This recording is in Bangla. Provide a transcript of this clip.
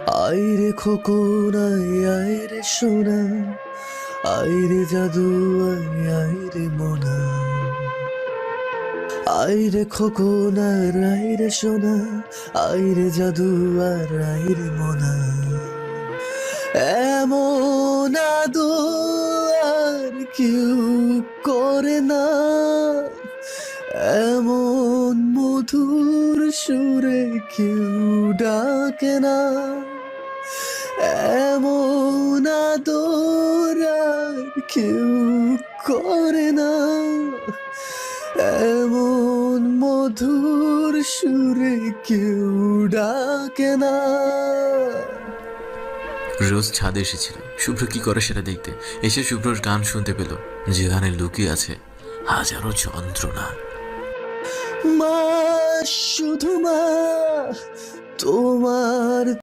আইরে খোকন আইরে সোনা, আইরে জাদু আইরে মোনা। আইরে খোকন আইরে সোনা, আইরে জাদু আইরে মোনা। এমন আদর আর কেউ করে না, এমন মধুর সুরে কেউ ডাকে না। এমন আদর আর কেউ করে না, এমন মধুর সুরে কেউ ডাকে না। রোজ ছাদে এসেছিল শুভ্র কি করে সেটা দেখতে। এসে শুভ্রর গান শুনতে পেল, যে গানে লুকিয়ে আছে হাজারো যন্ত্রণা। মা, শুধু মা, তোমার